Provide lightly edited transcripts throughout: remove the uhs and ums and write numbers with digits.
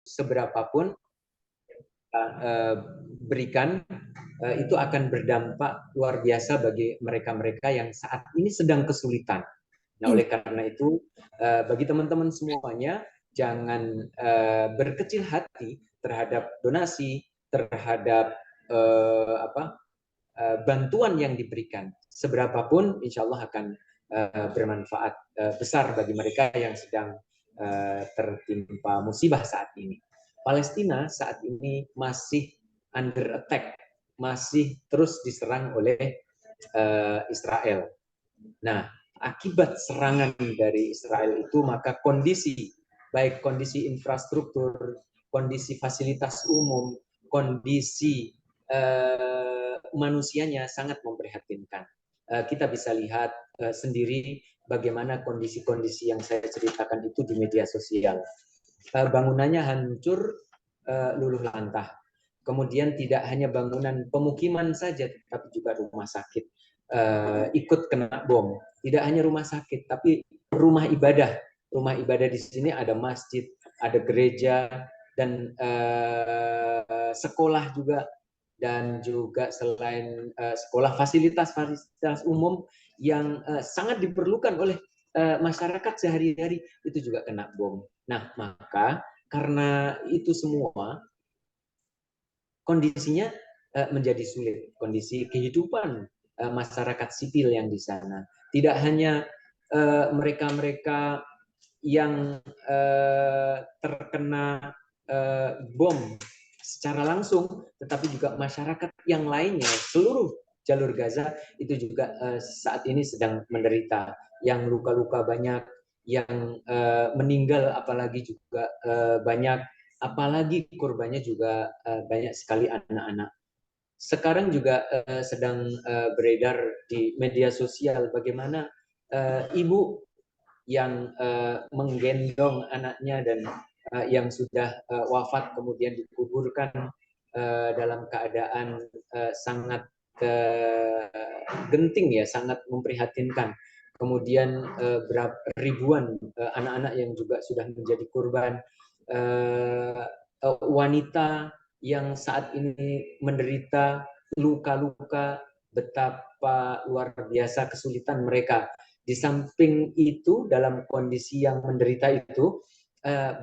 seberapapun berikan, itu akan berdampak luar biasa bagi mereka-mereka yang saat ini sedang kesulitan. Nah, oleh karena itu, bagi teman-teman semuanya, jangan berkecil hati terhadap donasi, terhadap bantuan yang diberikan. Seberapapun, insya Allah akan bermanfaat besar bagi mereka yang sedang tertimpa musibah saat ini. Palestina saat ini masih under attack, masih terus diserang oleh Israel. Nah, akibat serangan dari Israel itu, maka kondisi, baik kondisi infrastruktur, kondisi fasilitas umum, kondisi manusianya sangat memprihatinkan. Kita bisa lihat sendiri bagaimana kondisi-kondisi yang saya ceritakan itu di media sosial. Bangunannya hancur, luluh lantah. Kemudian tidak hanya bangunan pemukiman saja, tapi juga rumah sakit ikut kena bom. Tidak hanya rumah sakit, tapi rumah ibadah. Rumah ibadah di sini ada masjid, ada gereja, dan sekolah juga. Dan juga selain sekolah, fasilitas-fasilitas umum yang sangat diperlukan oleh masyarakat sehari-hari itu juga kena bom. Nah, maka karena itu semua kondisinya menjadi sulit, kondisi kehidupan masyarakat sipil yang di sana. Tidak hanya mereka-mereka yang terkena bom secara langsung, tetapi juga masyarakat yang lainnya, seluruh jalur Gaza itu juga saat ini sedang menderita. Yang luka-luka banyak, yang meninggal apalagi juga banyak, apalagi korbannya juga banyak sekali anak-anak. Sekarang juga sedang beredar di media sosial bagaimana ibu yang menggendong anaknya dan yang sudah wafat kemudian dikuburkan dalam keadaan sangat genting, ya, sangat memprihatinkan. Kemudian ribuan anak-anak yang juga sudah menjadi korban, wanita yang saat ini menderita luka-luka, betapa luar biasa kesulitan mereka. Di samping itu, dalam kondisi yang menderita itu,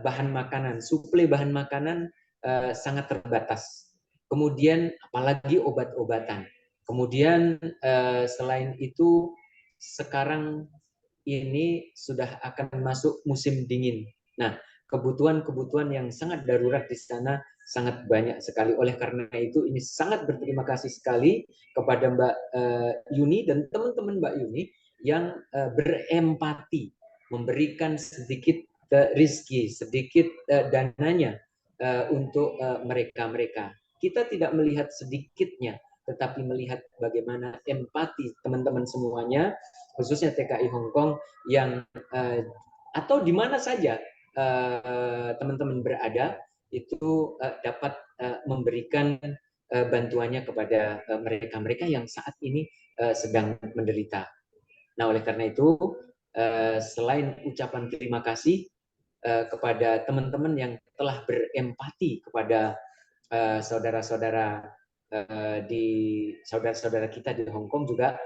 bahan makanan, suplai bahan makanan sangat terbatas. Kemudian apalagi obat-obatan. Kemudian selain itu, sekarang ini sudah akan masuk musim dingin. Nah, kebutuhan-kebutuhan yang sangat darurat di sana sangat banyak sekali. Oleh karena itu, ini sangat berterima kasih sekali kepada Mbak Yuni dan teman-teman Mbak Yuni yang berempati, memberikan sedikit rizki, sedikit dananya untuk mereka-mereka. Kita tidak melihat sedikitnya, tetapi melihat bagaimana empati teman-teman semuanya, khususnya TKI Hong Kong yang atau di mana saja teman-teman berada, itu dapat memberikan bantuannya kepada mereka-mereka yang saat ini sedang menderita. Nah, oleh karena itu, selain ucapan terima kasih kepada teman-teman yang telah berempati kepada saudara-saudara di saudara-saudara kita di Hong Kong, juga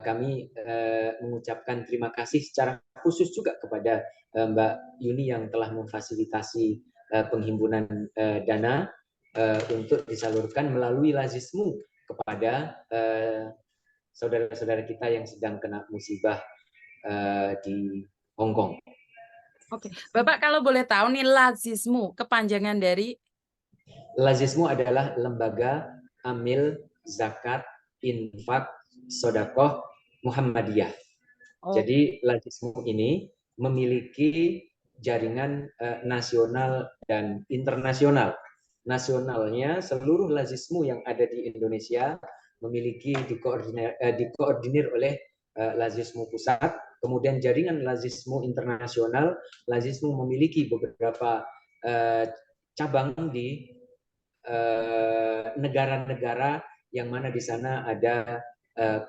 kami mengucapkan terima kasih secara khusus juga kepada Mbak Yuni yang telah memfasilitasi penghimpunan dana untuk disalurkan melalui Lazismu kepada saudara-saudara kita yang sedang kena musibah di Hong Kong. Oke, Bapak kalau boleh tahu nih, Lazismu kepanjangan dari? Lazismu adalah Lembaga Amil Zakat Infak Sodakoh Muhammadiyah. Jadi Lazismu ini memiliki jaringan nasional dan internasional. Nasionalnya, seluruh Lazismu yang ada di Indonesia memiliki dikoordinir oleh Lazismu pusat. Kemudian jaringan Lazismu internasional, Lazismu memiliki beberapa cabang di negara-negara yang mana di sana ada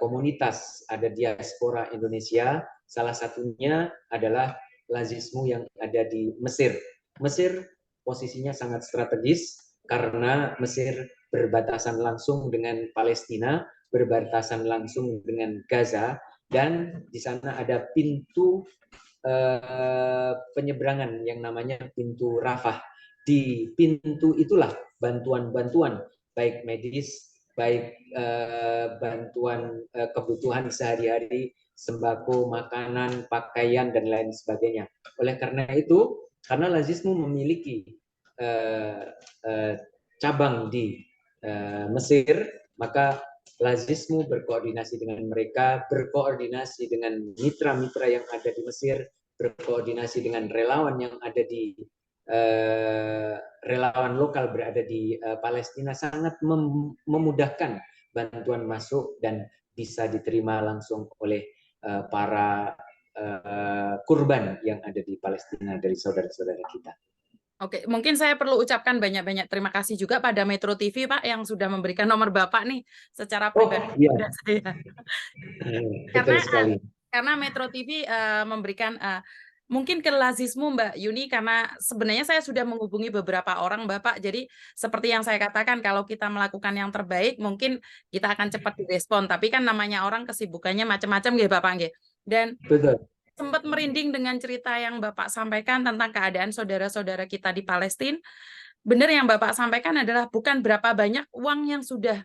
komunitas, ada diaspora Indonesia. Salah satunya adalah Lazismu yang ada di Mesir. Mesir posisinya sangat strategis karena Mesir berbatasan langsung dengan Palestina, berbatasan langsung dengan Gaza, dan di sana ada pintu penyeberangan yang namanya pintu Rafah. Di pintu itulah bantuan-bantuan baik medis, baik bantuan kebutuhan sehari-hari, sembako, makanan, pakaian, dan lain sebagainya. Oleh karena itu, karena Lazismu memiliki cabang di Mesir, maka Lazismu berkoordinasi dengan mereka, berkoordinasi dengan mitra-mitra yang ada di Mesir, berkoordinasi dengan relawan yang ada di relawan lokal berada di Palestina, sangat memudahkan bantuan masuk dan bisa diterima langsung oleh para kurban yang ada di Palestina dari saudara-saudara kita. Oke, mungkin saya perlu ucapkan banyak-banyak terima kasih juga pada Metro TV, Pak, yang sudah memberikan nomor Bapak nih secara pribadi iya. kepada saya. Betul sekali. Karena Metro TV memberikan mungkin ke Lazismu, Mbak Yuni, karena sebenarnya saya sudah menghubungi beberapa orang, Bapak. Jadi seperti yang saya katakan, kalau kita melakukan yang terbaik, mungkin kita akan cepat direspon. Tapi kan namanya orang kesibukannya macam-macam, nggih, Bapak, nggih. Dan betul. Sempat merinding dengan cerita yang Bapak sampaikan tentang keadaan saudara-saudara kita di Palestina. Benar yang Bapak sampaikan adalah bukan berapa banyak uang yang sudah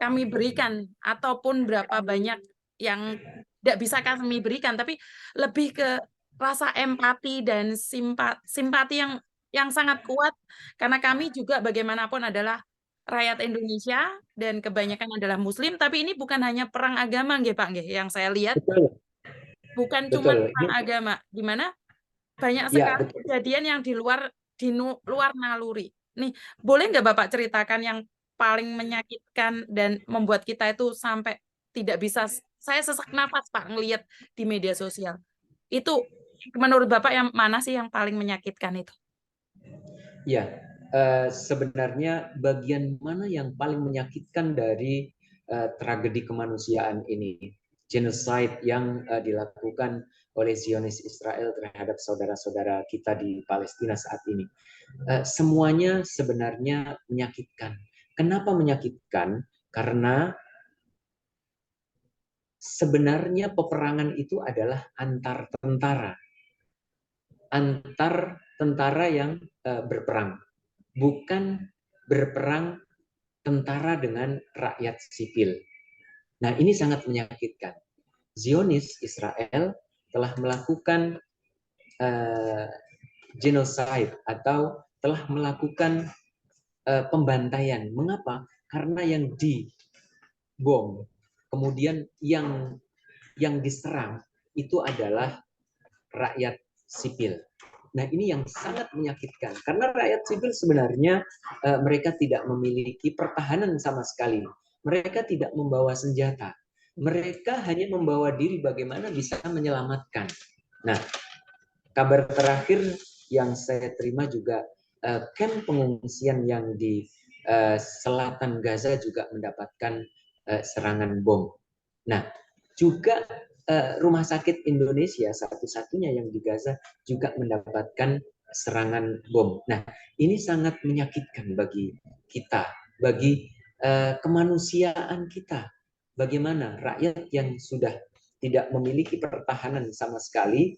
kami berikan ataupun berapa banyak yang tidak bisa kami berikan, tapi lebih ke rasa empati dan simpati yang sangat kuat, karena kami juga bagaimanapun adalah rakyat Indonesia dan kebanyakan adalah Muslim, tapi ini bukan hanya perang agama, nggih Pak, nggih, yang saya lihat. Betul. Bukan cuma Betul. perang agama, di mana banyak Ya, sekali betul. kejadian yang di luar naluri. Nih, boleh nggak Bapak ceritakan yang paling menyakitkan dan membuat kita itu sampai tidak bisa, saya sesak nafas Pak ngelihat di media sosial. Itu menurut Bapak yang mana sih yang paling menyakitkan itu? Ya, sebenarnya bagian mana yang paling menyakitkan dari tragedi kemanusiaan ini, genocide yang dilakukan oleh Zionis Israel terhadap saudara-saudara kita di Palestina saat ini. Semuanya sebenarnya menyakitkan. Kenapa menyakitkan? Karena sebenarnya peperangan itu adalah antar tentara yang berperang, bukan berperang tentara dengan rakyat sipil. Nah, ini sangat menyakitkan. Zionis Israel telah melakukan genocide atau telah melakukan pembantaian. Mengapa? Karena yang dibom, kemudian yang diserang itu adalah rakyat sipil. Nah, ini yang sangat menyakitkan karena rakyat sipil sebenarnya mereka tidak memiliki pertahanan sama sekali. Mereka tidak membawa senjata. Mereka hanya membawa diri bagaimana bisa menyelamatkan. Nah, kabar terakhir yang saya terima juga kamp pengungsian yang di selatan Gaza juga mendapatkan serangan bom. Nah, juga rumah sakit Indonesia satu-satunya yang di Gaza juga mendapatkan serangan bom. Nah, ini sangat menyakitkan bagi kita, bagi kemanusiaan kita. Bagaimana rakyat yang sudah tidak memiliki pertahanan sama sekali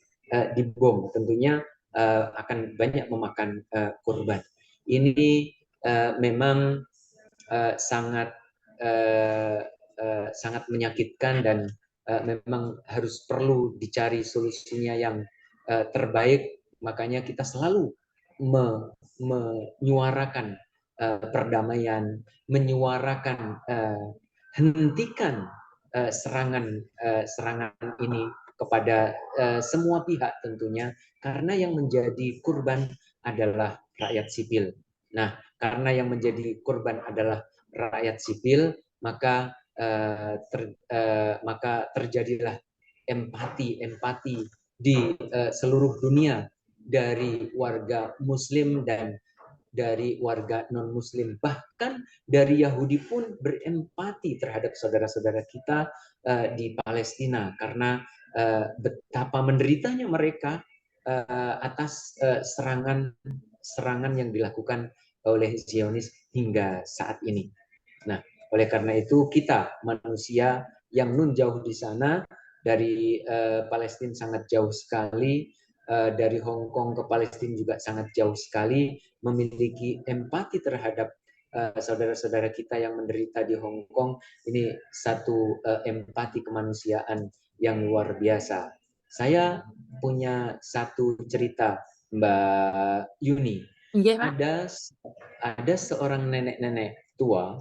dibom, tentunya akan banyak memakan korban. Ini memang sangat sangat menyakitkan dan memang harus perlu dicari solusinya yang terbaik. Makanya kita selalu menyuarakan perdamaian, menyuarakan hentikan serangan ini kepada semua pihak tentunya, karena yang menjadi korban adalah rakyat sipil. Nah, karena yang menjadi korban adalah rakyat sipil, maka terjadilah empati di seluruh dunia, dari warga Muslim dan dari warga non-Muslim, bahkan dari Yahudi pun berempati terhadap saudara-saudara kita di Palestina, karena betapa menderitanya mereka atas serangan serangan yang dilakukan oleh Zionis hingga saat ini. Nah, oleh karena itu kita manusia yang nun jauh di sana, dari Palestina sangat jauh sekali, dari Hong Kong ke Palestina juga sangat jauh sekali, memiliki empati terhadap saudara-saudara kita yang menderita di Hong Kong. Ini satu empati kemanusiaan yang luar biasa. Saya punya satu cerita, Mbak Yuni. Iya, Pak. Ada seorang nenek-nenek tua,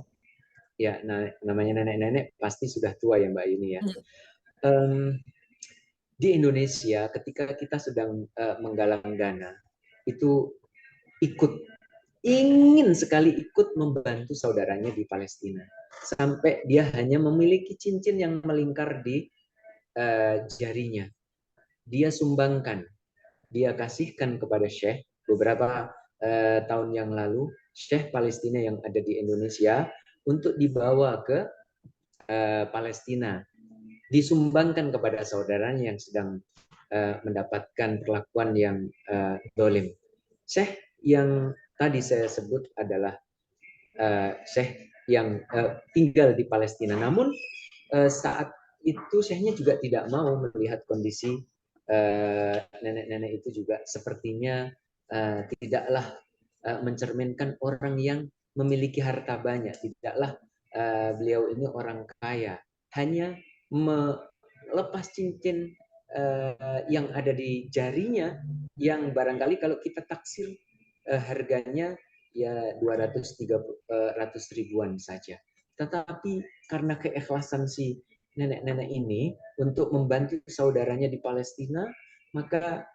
ya namanya nenek-nenek pasti sudah tua ya Mbak Yuni ya. Di Indonesia ketika kita sedang menggalang dana, itu ingin sekali ikut membantu saudaranya di Palestina. Sampai dia hanya memiliki cincin yang melingkar di jarinya. Dia sumbangkan, dia kasihkan kepada Syekh beberapa tahun yang lalu, Syekh Palestina yang ada di Indonesia, untuk dibawa ke Palestina, disumbangkan kepada saudaranya yang sedang mendapatkan perlakuan yang dolim. Syekh yang tadi saya sebut adalah Syekh yang tinggal di Palestina. Namun saat itu Syekhnya juga tidak mau melihat kondisi nenek-nenek itu juga sepertinya tidaklah mencerminkan orang yang memiliki harta banyak. Tidaklah beliau ini orang kaya. Hanya melepas cincin yang ada di jarinya, yang barangkali kalau kita taksir harganya ya 200-300 ribuan saja. Tetapi karena keikhlasan si nenek-nenek ini untuk membantu saudaranya di Palestina, maka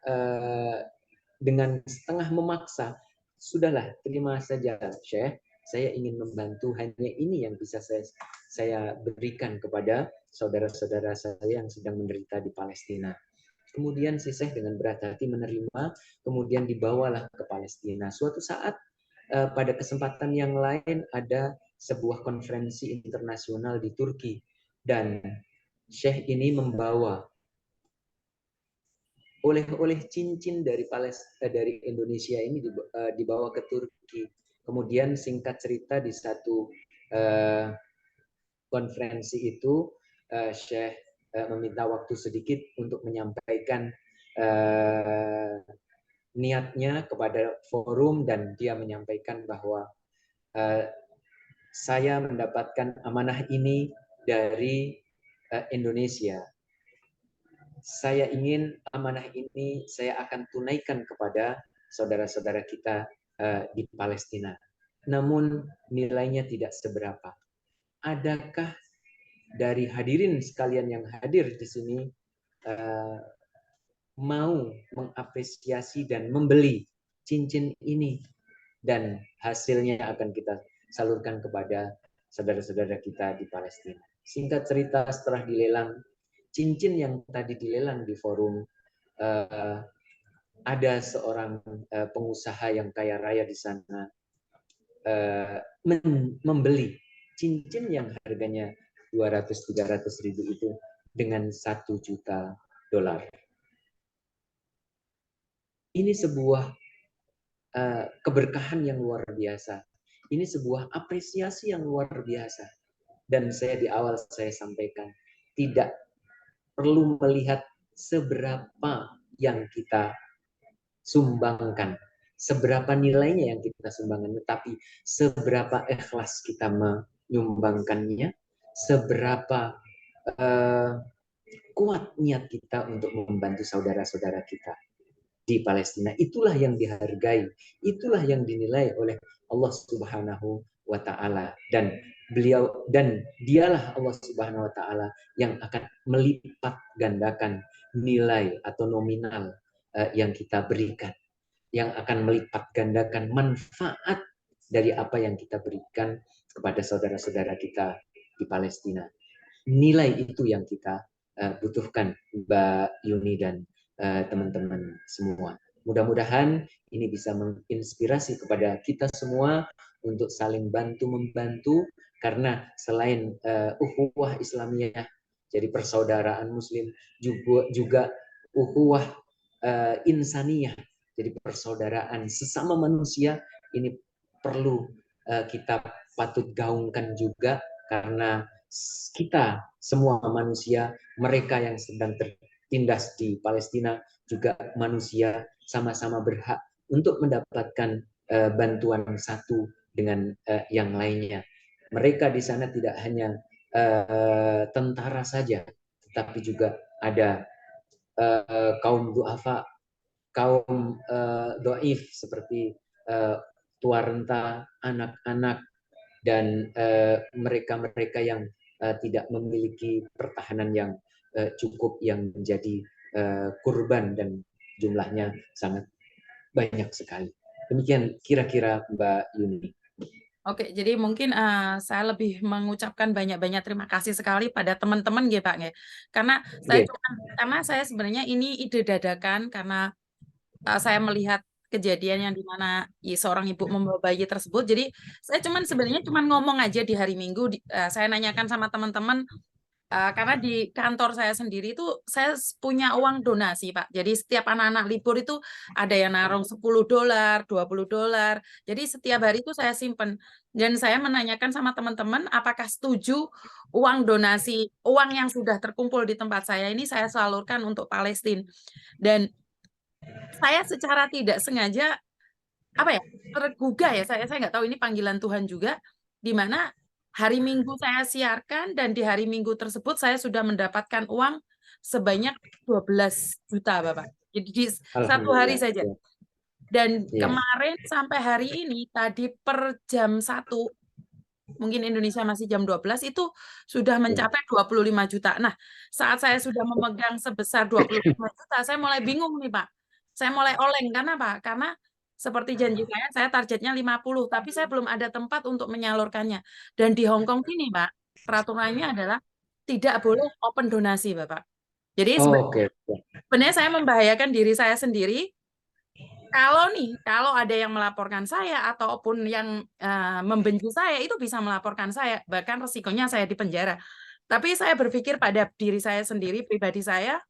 dengan setengah memaksa, sudahlah terima saja Syekh, saya ingin membantu, hanya ini yang bisa saya berikan kepada saudara-saudara saya yang sedang menderita di Palestina. Kemudian si Syekh dengan berat hati menerima, kemudian dibawalah ke Palestina. Suatu saat pada kesempatan yang lain ada sebuah konferensi internasional di Turki, dan Syekh ini membawa oleh-oleh cincin dari Indonesia ini dibawa ke Turki. Kemudian singkat cerita di satu konferensi itu Syekh meminta waktu sedikit untuk menyampaikan niatnya kepada forum, dan dia menyampaikan bahwa saya mendapatkan amanah ini dari Indonesia. Saya ingin amanah ini saya akan tunaikan kepada saudara-saudara kita di Palestina. Namun nilainya tidak seberapa. Adakah dari hadirin sekalian yang hadir di sini mau mengapresiasi dan membeli cincin ini, dan hasilnya akan kita salurkan kepada saudara-saudara kita di Palestina? Singkat cerita, setelah dilelang, cincin yang tadi dilelang di forum, ada seorang pengusaha yang kaya raya di sana membeli cincin yang harganya 200-300 ribu itu dengan $1 juta. Ini sebuah keberkahan yang luar biasa. Ini sebuah apresiasi yang luar biasa. Dan saya di awal saya sampaikan, tidak perlu melihat seberapa yang kita sumbangkan, seberapa nilainya yang kita sumbangkan, tetapi seberapa ikhlas kita menyumbangkannya, seberapa kuat niat kita untuk membantu saudara-saudara kita di Palestina. Itulah yang dihargai, itulah yang dinilai oleh Allah Subhanahu wa taala, dan dialah Allah Subhanahu wa taala yang akan melipat gandakan nilai atau nominal yang kita berikan, yang akan melipat gandakan manfaat dari apa yang kita berikan kepada saudara-saudara kita di Palestina. Nilai itu yang kita butuhkan, Mbak Yuni dan teman-teman semua. Mudah-mudahan ini bisa menginspirasi kepada kita semua untuk saling bantu-membantu, karena selain ukhuwah Islamiyah, jadi persaudaraan Muslim, juga ukhuwah insaniyah, Jadi persaudaraan sesama manusia ini perlu kita patut gaungkan juga, karena kita semua manusia, mereka yang sedang tertindas di Palestina juga manusia, sama-sama berhak untuk mendapatkan bantuan satu dengan yang lainnya. Mereka di sana tidak hanya tentara saja, tetapi juga ada kaum duafa, kaum doif seperti tua renta, anak-anak, dan mereka-mereka yang tidak memiliki pertahanan yang cukup, yang menjadi kurban dan jumlahnya sangat banyak sekali. Demikian kira-kira Mbak Yuni. Oke, jadi mungkin saya lebih mengucapkan banyak-banyak terima kasih sekali pada teman-teman ya Pak ya. Karena saya sebenarnya ini ide dadakan, karena saya melihat kejadian yang dimana seorang ibu membawa bayi tersebut. Jadi saya sebenarnya cuman ngomong aja di hari Minggu. Saya nanyakan sama teman-teman. Karena di kantor saya sendiri itu saya punya uang donasi, Pak. Jadi setiap anak-anak libur itu ada yang naruh $10, $20. Jadi setiap hari itu saya simpen. Dan saya menanyakan sama teman-teman apakah setuju uang donasi, uang yang sudah terkumpul di tempat saya ini saya salurkan untuk Palestina. Dan saya secara tidak sengaja tergugah ya, saya nggak tahu ini panggilan Tuhan juga, di mana hari Minggu saya siarkan, dan di hari Minggu tersebut saya sudah mendapatkan uang sebanyak 12 juta Bapak. Jadi di satu hari saja. Dan kemarin sampai hari ini tadi per jam 1, mungkin Indonesia masih jam 12, itu sudah mencapai 25 juta. Nah, saat saya sudah memegang sebesar 25 juta, saya mulai bingung nih Pak. Saya mulai oleng, karena apa? Karena seperti janji saya targetnya 50, tapi saya belum ada tempat untuk menyalurkannya. Dan di Hong Kong sini, Pak, peraturannya adalah tidak boleh open donasi, Bapak. Jadi sebenarnya saya membahayakan diri saya sendiri. Kalau ada yang melaporkan saya ataupun yang membenci saya, itu bisa melaporkan saya, bahkan resikonya saya dipenjara. Tapi saya berpikir pada diri saya sendiri, pribadi saya,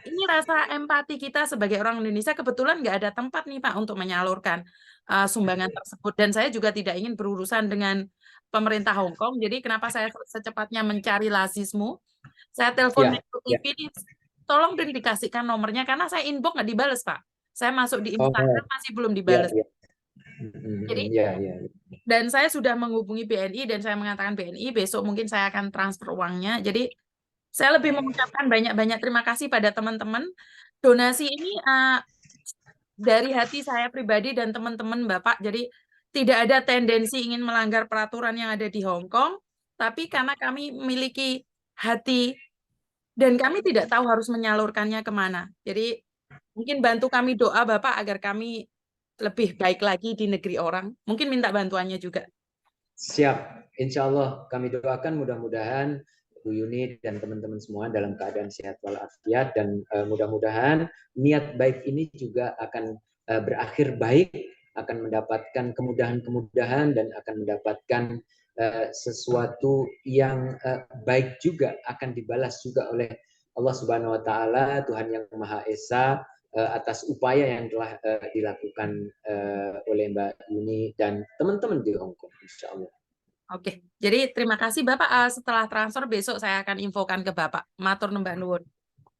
ini rasa empati kita sebagai orang Indonesia, kebetulan nggak ada tempat nih Pak untuk menyalurkan sumbangan tersebut. Dan saya juga tidak ingin berurusan dengan pemerintah Hong Kong. Jadi kenapa saya secepatnya mencari Lazismu, saya telepon Metro TV, tolong dikasihkan nomornya, karena saya inbox nggak dibales Pak. Saya masuk di Instagram masih belum dibales. Jadi, dan saya sudah menghubungi BNI dan saya mengatakan BNI besok mungkin saya akan transfer uangnya. Jadi saya lebih mengucapkan banyak-banyak terima kasih pada teman-teman. Donasi ini dari hati saya pribadi dan teman-teman Bapak. Jadi tidak ada tendensi ingin melanggar peraturan yang ada di Hong Kong, tapi karena kami memiliki hati dan kami tidak tahu harus menyalurkannya kemana. Jadi mungkin bantu kami doa Bapak agar kami lebih baik lagi di negeri orang. Mungkin minta bantuannya juga. Siap, insya Allah kami doakan mudah-mudahan Bu Yuni dan teman-teman semua dalam keadaan sehat walafiat, dan mudah-mudahan niat baik ini juga akan berakhir baik, akan mendapatkan kemudahan-kemudahan dan akan mendapatkan sesuatu yang baik juga, akan dibalas juga oleh Allah Subhanahu wa taala, Tuhan yang Maha Esa, atas upaya yang telah dilakukan oleh Mbak Yuni dan teman-teman di Hong Kong, insya Allah. Oke, jadi terima kasih Bapak. Setelah transfer besok saya akan infokan ke Bapak. Matur nembah nuwun.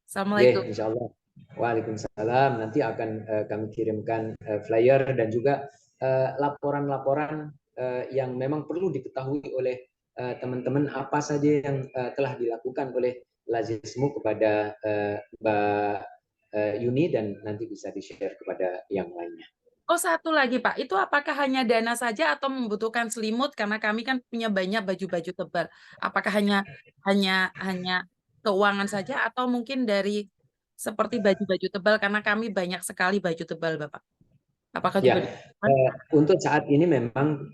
Assalamualaikum. Insya Allah. Waalaikumsalam. Nanti akan kami kirimkan flyer dan juga laporan-laporan yang memang perlu diketahui oleh teman-teman, apa saja yang telah dilakukan oleh Lazismu kepada Mbak Yuni, dan nanti bisa di-share kepada yang lainnya. Oh, satu lagi Pak, itu apakah hanya dana saja atau membutuhkan selimut? Karena kami kan punya banyak baju-baju tebal. Apakah hanya keuangan saja atau mungkin dari seperti baju-baju tebal, karena kami banyak sekali baju tebal Bapak. Apakah juga untuk saat ini memang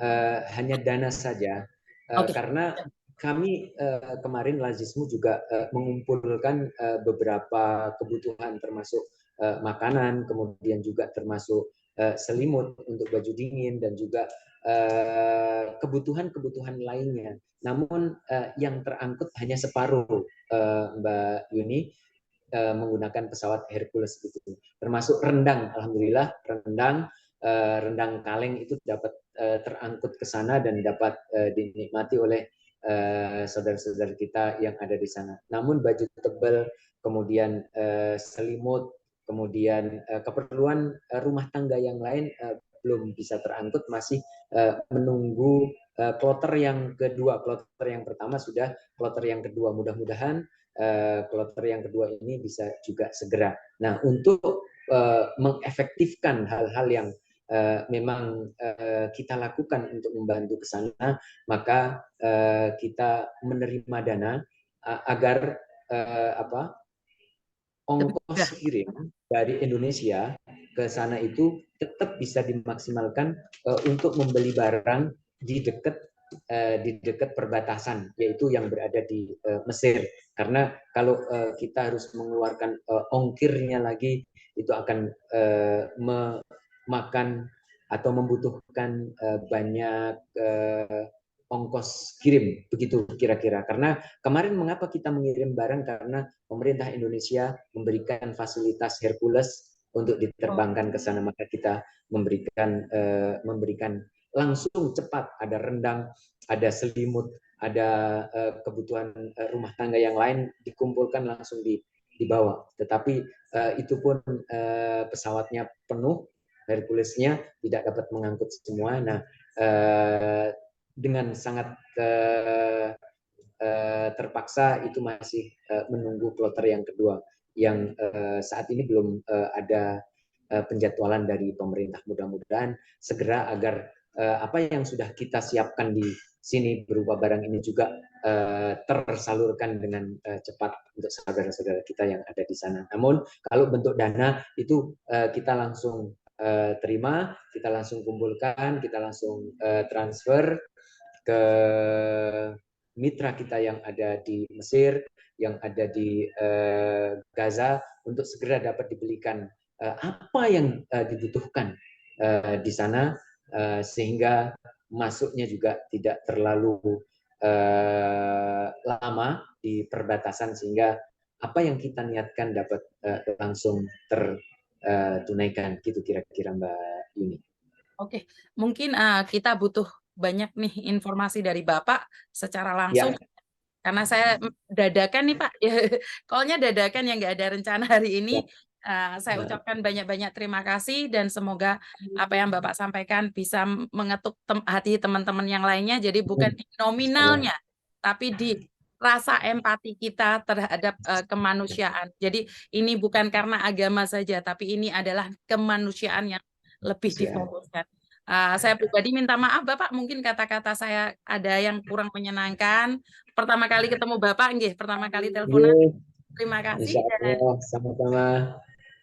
hanya dana saja, karena kami kemarin Lazismu juga mengumpulkan beberapa kebutuhan, termasuk makanan, kemudian juga termasuk selimut untuk baju dingin, dan juga kebutuhan-kebutuhan lainnya. Namun yang terangkut hanya separuh, Mbak Yuni. menggunakan pesawat Hercules gitu. Termasuk rendang, alhamdulillah rendang kaleng itu dapat terangkut ke sana dan dapat dinikmati oleh saudara-saudara kita yang ada di sana. Namun baju tebal, kemudian selimut, kemudian keperluan rumah tangga yang lain belum bisa terangkut, masih menunggu kloter yang kedua. Kloter yang pertama sudah, kloter yang kedua mudah-mudahan kloter yang kedua ini bisa juga segera. Nah, untuk mengefektifkan hal-hal yang memang kita lakukan untuk membantu ke sana, maka kita menerima dana agar ongkos kirim dari Indonesia ke sana itu tetap bisa dimaksimalkan untuk membeli barang di dekat perbatasan, yaitu yang berada di Mesir. Karena kalau kita harus mengeluarkan ongkirnya lagi, itu akan memakan atau membutuhkan banyak ongkos kirim, begitu kira-kira. Karena kemarin mengapa kita mengirim barang, karena pemerintah Indonesia memberikan fasilitas Hercules untuk diterbangkan ke sana, maka kita memberikan langsung cepat, ada rendang, ada selimut, ada kebutuhan rumah tangga yang lain dikumpulkan langsung dibawa. Tetapi itu pun pesawatnya penuh, Herculesnya tidak dapat mengangkut semua. Nah, dengan sangat terpaksa itu masih menunggu kloter yang kedua yang saat ini belum ada penjadwalan dari pemerintah. Mudah-mudahan segera agar apa yang sudah kita siapkan di sini berupa barang ini juga tersalurkan dengan cepat untuk saudara-saudara kita yang ada di sana. Namun kalau bentuk dana itu kita langsung terima, kita langsung kumpulkan, kita langsung transfer ke mitra kita yang ada di Mesir, yang ada di Gaza, untuk segera dapat dibelikan apa yang dibutuhkan di sana, sehingga masuknya juga tidak terlalu lama di perbatasan, sehingga apa yang kita niatkan dapat langsung tertunaikan. Gitu kira-kira Mbak Yuni. Oke, mungkin kita butuh banyak nih informasi dari Bapak secara langsung, Ya, karena saya dadakan nih Pak, call-nya dadakan yang nggak ada rencana hari ini. ya. Saya ucapkan banyak-banyak terima kasih, dan semoga apa yang Bapak sampaikan bisa mengetuk hati teman-teman yang lainnya. Jadi bukan di nominalnya, tapi di rasa empati kita terhadap kemanusiaan. Jadi ini bukan karena agama saja, tapi ini adalah kemanusiaan yang lebih difokuskan. Saya pribadi minta maaf Bapak, mungkin kata-kata saya ada yang kurang menyenangkan. Pertama kali ketemu Bapak, nggih, pertama kali teleponan. Terima kasih. Insya Allah, sama-sama.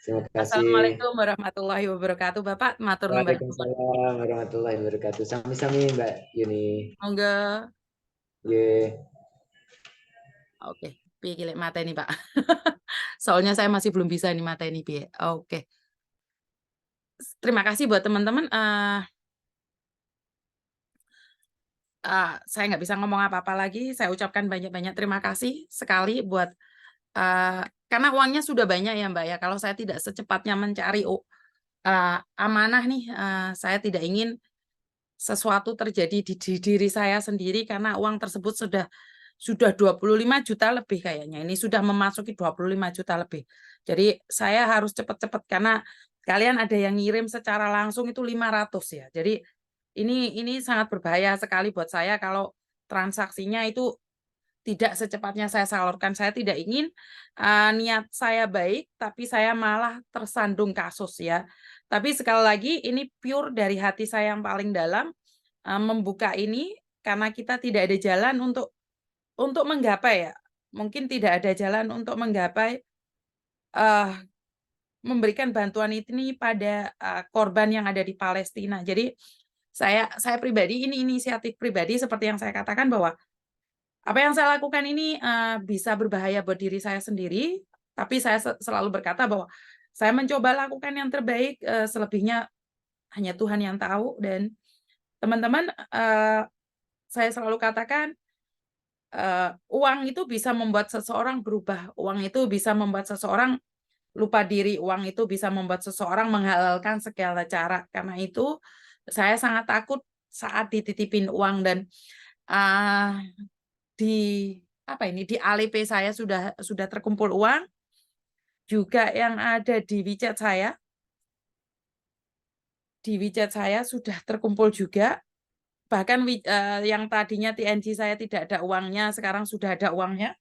Terima kasih. Assalamualaikum warahmatullahi wabarakatuh. Bapak, matur numbun. Waalaikumsalam warahmatullahi wabarakatuh. Sami-sami Mbak Yuni. Monggo. Ye. Oke, piye ki lek mateni Pak. Soalnya saya masih belum bisa nih mateni piye. Oke. Terima kasih buat teman-teman. Saya nggak bisa ngomong apa-apa lagi. Saya ucapkan banyak-banyak terima kasih sekali buat karena uangnya sudah banyak ya Mbak ya. Kalau saya tidak secepatnya mencari amanah nih, saya tidak ingin sesuatu terjadi di diri saya sendiri, karena uang tersebut sudah 25 juta lebih kayaknya. Ini sudah memasuki 25 juta lebih. Jadi saya harus cepat-cepat, karena kalian ada yang ngirim secara langsung itu 500 ya. Jadi ini sangat berbahaya sekali buat saya kalau transaksinya itu tidak secepatnya saya salurkan. Saya tidak ingin niat saya baik, tapi saya malah tersandung kasus ya. Tapi sekali lagi ini pure dari hati saya yang paling dalam, membuka ini karena kita tidak ada jalan untuk menggapai ya. Mungkin tidak ada jalan untuk menggapai memberikan bantuan ini pada korban yang ada di Palestina. Jadi saya pribadi, ini inisiatif pribadi seperti yang saya katakan, bahwa apa yang saya lakukan ini bisa berbahaya buat diri saya sendiri, tapi saya selalu berkata bahwa saya mencoba lakukan yang terbaik, selebihnya hanya Tuhan yang tahu. Dan teman-teman, saya selalu katakan, uang itu bisa membuat seseorang berubah, uang itu bisa membuat seseorang lupa diri, uang itu bisa membuat seseorang menghalalkan segala cara. Karena itu saya sangat takut saat dititipin uang, dan di apa ini, di Alipay saya sudah terkumpul uang, juga yang ada di WeChat saya. Di WeChat saya sudah terkumpul juga. Bahkan yang tadinya TNG saya tidak ada uangnya, sekarang sudah ada uangnya.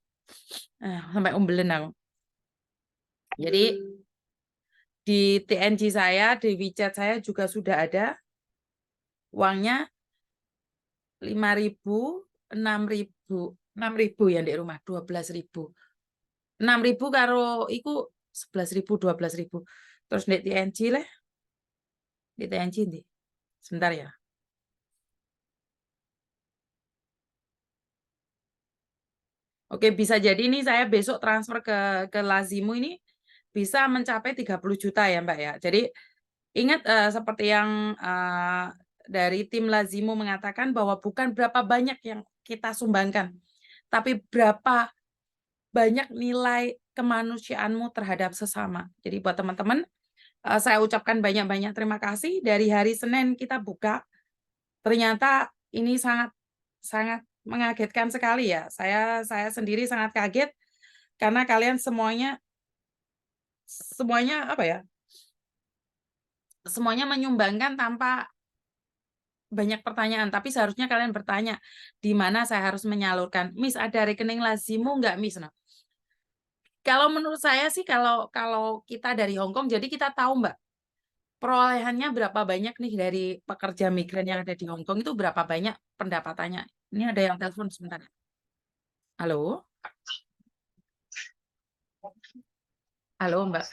Sampai umbelen aku. Jadi di TNG saya, di WeChat saya juga sudah ada uangnya 5.000, 6.000 yang di rumah 12.000. 6.000 karo iku 11.000, 12.000. Terus di TNG lah, di TNG nih. Sebentar ya. Oke, bisa jadi nih saya besok transfer ke Lazimu ini bisa mencapai 30 juta ya, Mbak ya. Jadi ingat seperti yang dari tim Lazimu mengatakan bahwa bukan berapa banyak yang kita sumbangkan, tapi berapa banyak nilai kemanusiaanmu terhadap sesama. Jadi buat teman-teman, saya ucapkan banyak-banyak terima kasih. Dari hari Senin kita buka, ternyata ini sangat mengagetkan sekali ya. Saya sendiri sangat kaget karena kalian semuanya apa ya? Semuanya menyumbangkan tanpa banyak pertanyaan, tapi seharusnya kalian bertanya, di mana saya harus menyalurkan? Miss, ada rekening Lazimu nggak, Miss? Nah, kalau menurut saya sih, kalau kita dari Hong Kong, jadi kita tahu, Mbak, perolehannya berapa banyak nih dari pekerja migran yang ada di Hong Kong, itu berapa banyak pendapatannya. Ini ada yang telepon sebentar. Halo? Halo, Mbak.